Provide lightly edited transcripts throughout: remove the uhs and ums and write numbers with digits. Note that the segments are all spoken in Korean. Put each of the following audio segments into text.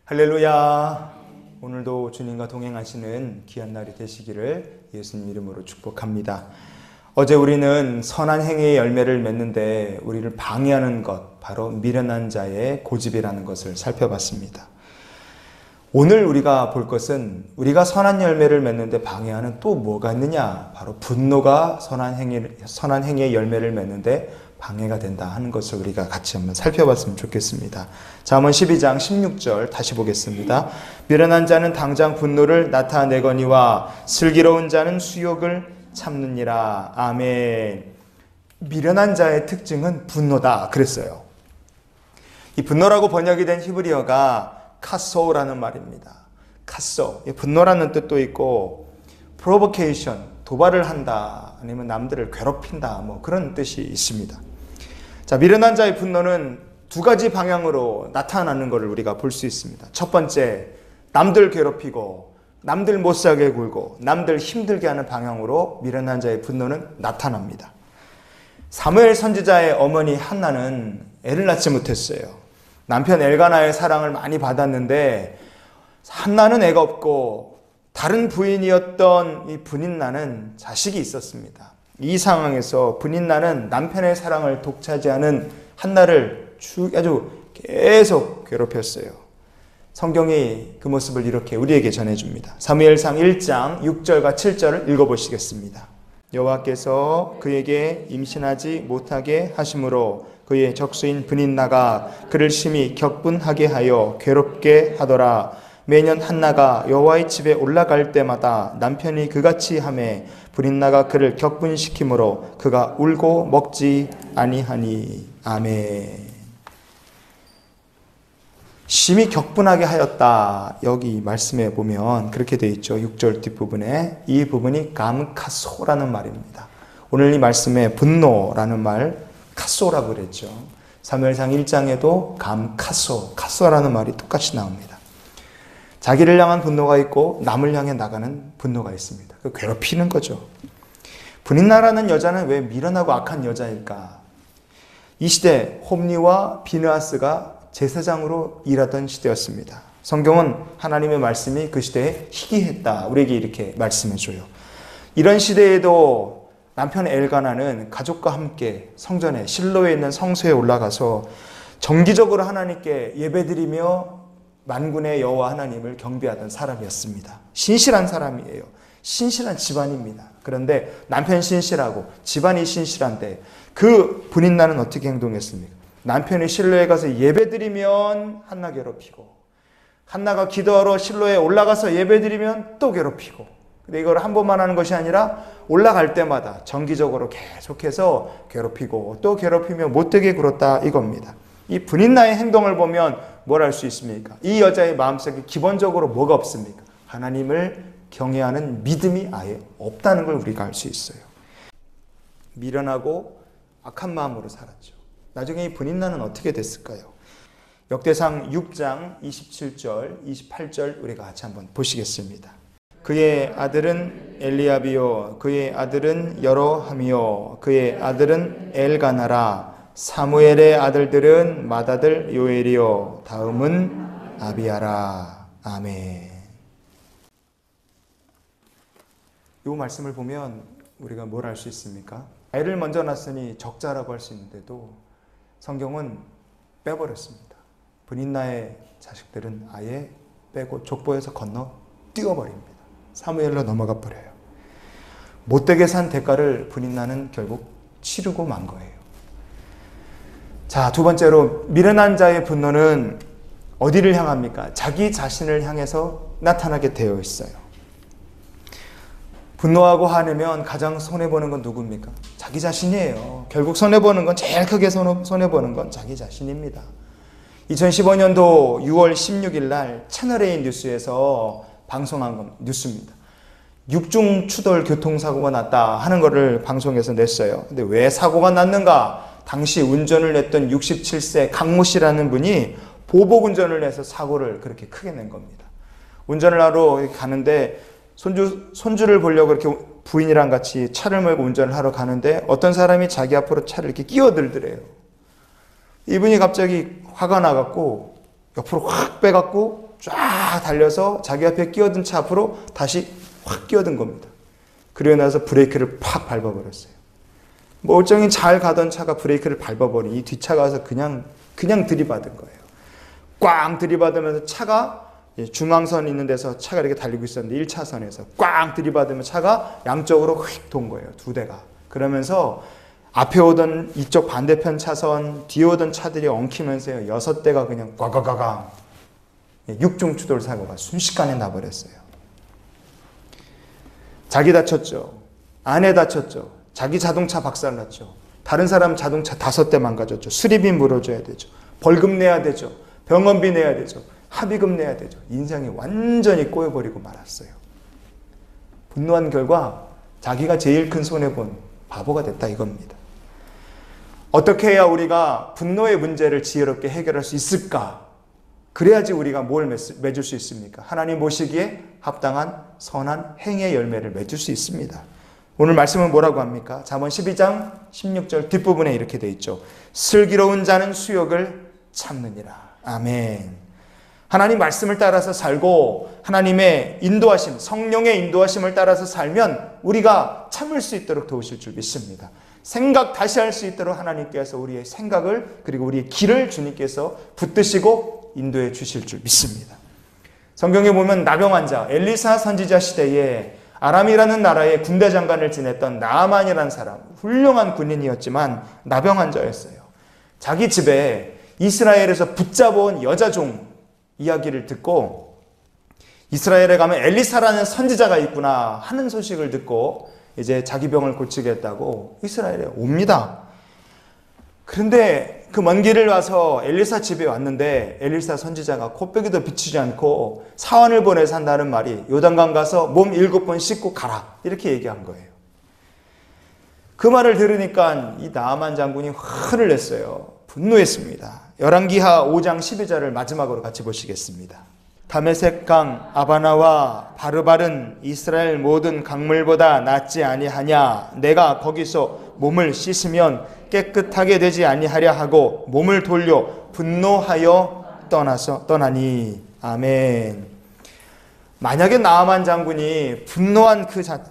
할렐루야. 오늘도 주님과 동행하시는 귀한 날이 되시기를 예수님 이름으로 축복합니다. 어제 우리는 선한 행위의 열매를 맺는데 우리를 방해하는 것, 바로 미련한 자의 고집이라는 것을 살펴봤습니다. 오늘 우리가 볼 것은 우리가 선한 열매를 맺는데 방해하는 또 뭐가 있느냐? 바로 분노가 선한 행위의 열매를 맺는데 방해가 된다 하는 것을 우리가 같이 한번 살펴봤으면 좋겠습니다. 잠언 12장 16절 다시 보겠습니다. 미련한 자는 당장 분노를 나타내거니와 슬기로운 자는 수욕을 참느니라. 아멘. 미련한 자의 특징은 분노다 그랬어요. 이 분노라고 번역이 된 히브리어가 카소라는 말입니다. 카소, 분노라는 뜻도 있고 provocation, 도발을 한다, 아니면 남들을 괴롭힌다, 그런 뜻이 있습니다. 자, 미련한 자의 분노는 두 가지 방향으로 나타나는 것을 우리가 볼 수 있습니다. 첫 번째, 남들 괴롭히고 남들 못살게 굴고 남들 힘들게 하는 방향으로 미련한 자의 분노는 나타납니다. 사무엘 선지자의 어머니 한나는 애를 낳지 못했어요. 남편 엘가나의 사랑을 많이 받았는데 한나는 애가 없고 다른 부인이었던 이 분인나는 자식이 있었습니다. 이 상황에서 분인나는 남편의 사랑을 독차지하는 한나를 아주 계속 괴롭혔어요. 성경이 그 모습을 이렇게 우리에게 전해줍니다. 사무엘상 1장 6절과 7절을 읽어보시겠습니다. 여호와께서 그에게 임신하지 못하게 하심으로 그의 적수인 분인나가 그를 심히 격분하게 하여 괴롭게 하더라. 매년 한나가 여호와의 집에 올라갈 때마다 남편이 그같이 하매 분인나가 그를 격분시키므로 그가 울고 먹지 아니하니. 아멘. 심히 격분하게 하였다. 여기 말씀에 보면 그렇게 되어 있죠. 6절 뒷부분에 이 부분이 감카소라는 말입니다. 오늘 이 말씀에 분노라는 말 카소라고 그랬죠. 사무엘상 1장에도 감카소, 카소라는 말이 똑같이 나옵니다. 자기를 향한 분노가 있고 남을 향해 나가는 분노가 있습니다. 괴롭히는 거죠. 분인나라는 여자는 왜 미련하고 악한 여자일까? 이 시대 홈리와 비느하스가 제사장으로 일하던 시대였습니다. 성경은 하나님의 말씀이 그 시대에 희귀했다, 우리에게 이렇게 말씀해줘요. 이런 시대에도 남편 엘가나는 가족과 함께 성전에 실로에 있는 성소에 올라가서 정기적으로 하나님께 예배드리며 만군의 여호와 하나님을 경배하던 사람이었습니다. 신실한 사람이에요. 신실한 집안입니다. 그런데 남편 신실하고 집안이 신실한데 그 분인나는 어떻게 행동했습니까? 남편이 실로에 가서 예배드리면 한나 괴롭히고, 한나가 기도하러 실로에 올라가서 예배드리면 또 괴롭히고, 근데 이걸 한 번만 하는 것이 아니라 올라갈 때마다 정기적으로 계속해서 괴롭히고 또 괴롭히며 못되게 굴었다 이겁니다. 이 분인나의 행동을 보면 뭘 알 수 있습니까? 이 여자의 마음속에 기본적으로 뭐가 없습니까? 하나님을 경외하는 믿음이 아예 없다는 걸 우리가 알 수 있어요. 미련하고 악한 마음으로 살았죠. 나중에 이 분인나는 어떻게 됐을까요? 역대상 6장 27절, 28절 우리가 같이 한번 보시겠습니다. 그의 아들은 엘리압이요, 그의 아들은 여로함이요, 그의 아들은 엘가나라. 사무엘의 아들들은 맏아들 요엘이요, 다음은 아비야라. 아멘. 이 말씀을 보면 우리가 뭘 알 수 있습니까? 애를 먼저 낳았으니 적자라고 할 수 있는데도 성경은 빼버렸습니다. 분인나의 자식들은 아예 빼고 족보에서 건너 띄워버립니다. 사무엘로 넘어가 버려요. 못되게 산 대가를 분인나는 결국 치르고 만 거예요. 자, 두 번째로 미련한 자의 분노는 어디를 향합니까? 자기 자신을 향해서 나타나게 되어 있어요. 분노하고 화내면 가장 손해보는 건 누굽니까? 자기 자신이에요. 결국 손해보는 건, 제일 크게 손해보는 건 자기 자신입니다. 2015년도 6월 16일 날 채널A 뉴스에서 방송한 건 뉴스입니다. 6중 추돌 교통사고가 났다 하는 거를 방송에서 냈어요. 근데 왜 사고가 났는가? 당시 운전을 했던 67세 강모 씨라는 분이 보복 운전을 해서 사고를 그렇게 크게 낸 겁니다. 운전을 하러 가는데 손주를 보려고 이렇게 부인이랑 같이 차를 몰고 운전을 하러 가는데 어떤 사람이 자기 앞으로 차를 이렇게 끼어들더래요. 이분이 갑자기 화가 나갖고 옆으로 확 빼갖고 쫙 달려서 자기 앞에 끼어든 차 앞으로 다시 확 끼어든 겁니다. 그러고 나서 브레이크를 팍 밟아버렸어요. 멀쩡히 잘 가던 차가 브레이크를 밟아버린 이 뒷차가 와서 그냥 들이받은 거예요. 꽝 들이받으면서 차가 중앙선 있는 데서 차가 이렇게 달리고 있었는데 1차선에서 꽝 들이받으면 차가 양쪽으로 휙 돈 거예요. 두 대가. 그러면서 앞에 오던 이쪽 반대편 차선, 뒤에 오던 차들이 엉키면서요. 6대가 그냥 꽝꽝꽝꽝 육중추돌 사고가 순식간에 나버렸어요. 자기 다쳤죠. 아내 다쳤죠. 자기 자동차 박살났죠. 다른 사람 자동차 5대 망가졌죠. 수리비 물어줘야 되죠. 벌금 내야 되죠. 병원비 내야 되죠. 합의금 내야 되죠. 인생이 완전히 꼬여버리고 말았어요. 분노한 결과 자기가 제일 큰 손해본 바보가 됐다 이겁니다. 어떻게 해야 우리가 분노의 문제를 지혜롭게 해결할 수 있을까? 그래야지 우리가 뭘 맺을 수 있습니까? 하나님 보시기에 합당한 선한 행위의 열매를 맺을 수 있습니다. 오늘 말씀은 뭐라고 합니까? 잠언 12장 16절 뒷부분에 이렇게 돼 있죠. 슬기로운 자는 수욕을 참느니라. 아멘. 하나님 말씀을 따라서 살고 하나님의 인도하심, 성령의 인도하심을 따라서 살면 우리가 참을 수 있도록 도우실 줄 믿습니다. 생각 다시 할 수 있도록 하나님께서 우리의 생각을 그리고 우리의 길을 주님께서 붙드시고 인도해 주실 줄 믿습니다. 성경에 보면 나병환자, 엘리사 선지자 시대에 아람이라는 나라의 군대 장관을 지냈던 나아만이라는 사람, 훌륭한 군인이었지만 나병환자였어요. 자기 집에 이스라엘에서 붙잡아온 여자종 이야기를 듣고 이스라엘에 가면 엘리사라는 선지자가 있구나 하는 소식을 듣고 이제 자기 병을 고치겠다고 이스라엘에 옵니다. 그런데 그 먼 길을 와서 엘리사 집에 왔는데 엘리사 선지자가 코빼기도 비추지 않고 사환을 보내서 한다는 말이 요단강 가서 몸 7번 씻고 가라 이렇게 얘기한 거예요. 그 말을 들으니까 이 나아만 장군이 화를 냈어요. 분노했습니다. 열왕기하 5장 12절을 마지막으로 같이 보시겠습니다. 다메섹강 아바나와 바르발은 이스라엘 모든 강물보다 낫지 아니하냐. 내가 거기서 몸을 씻으면 깨끗하게 되지 아니하려 하고 몸을 돌려 분노하여 떠나니. 아멘. 만약에 나아만 장군이 분노한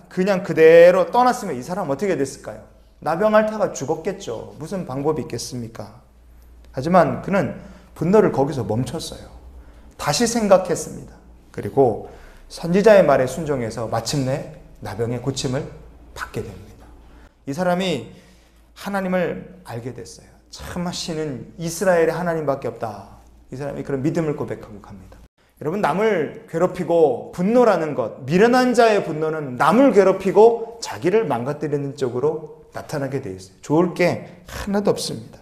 그냥 그대로 떠났으면 이 사람 어떻게 됐을까요? 나병할타가 죽었겠죠. 무슨 방법이 있겠습니까? 하지만 그는 분노를 거기서 멈췄어요. 다시 생각했습니다. 그리고 선지자의 말에 순종해서 마침내 나병의 고침을 받게 됩니다. 이 사람이 하나님을 알게 됐어요. 참 하시는 이스라엘의 하나님밖에 없다. 이 사람이 그런 믿음을 고백하고 갑니다. 여러분, 남을 괴롭히고 분노라는 것, 미련한 자의 분노는 남을 괴롭히고 자기를 망가뜨리는 쪽으로 나타나게 되어 있어요. 좋을 게 하나도 없습니다.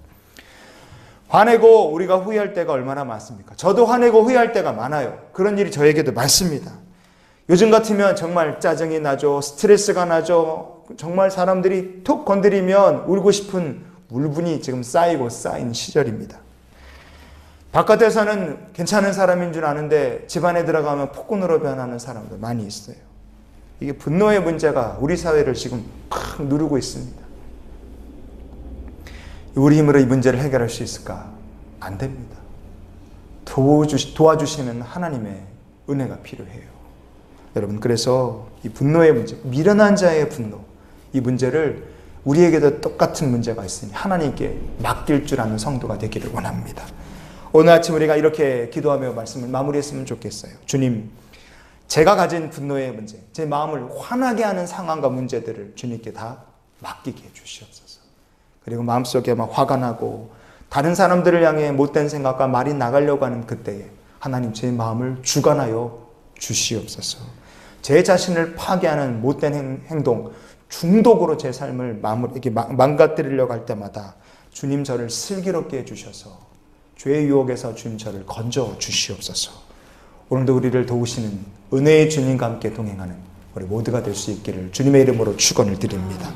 화내고 우리가 후회할 때가 얼마나 많습니까? 저도 화내고 후회할 때가 많아요. 그런 일이 저에게도 많습니다. 요즘 같으면 정말 짜증이 나죠. 스트레스가 나죠. 정말 사람들이 툭 건드리면 울고 싶은 울분이 지금 쌓인 시절입니다. 바깥에서는 괜찮은 사람인 줄 아는데 집안에 들어가면 폭군으로 변하는 사람들 많이 있어요. 이게 분노의 문제가 우리 사회를 지금 팍 누르고 있습니다. 우리 힘으로 이 문제를 해결할 수 있을까? 안 됩니다. 도와주시는 하나님의 은혜가 필요해요. 여러분, 그래서 이 분노의 문제, 미련한 자의 분노, 이 문제를 우리에게도 똑같은 문제가 있으니 하나님께 맡길 줄 아는 성도가 되기를 원합니다. 오늘 아침 우리가 이렇게 기도하며 말씀을 마무리했으면 좋겠어요. 주님, 제가 가진 분노의 문제, 제 마음을 화나게 하는 상황과 문제들을 주님께 다 맡기게 해주시옵소서. 그리고 마음속에 막 화가 나고 다른 사람들을 향해 못된 생각과 말이 나가려고 하는 그때에 하나님, 제 마음을 주관하여 주시옵소서. 제 자신을 파괴하는 못된 행동, 중독으로 제 삶을 이렇게 망가뜨리려고 할 때마다 주님, 저를 슬기롭게 해주셔서 죄의 유혹에서 주님, 저를 건져 주시옵소서. 오늘도 우리를 도우시는 은혜의 주님과 함께 동행하는 우리 모두가 될 수 있기를 주님의 이름으로 축원을 드립니다.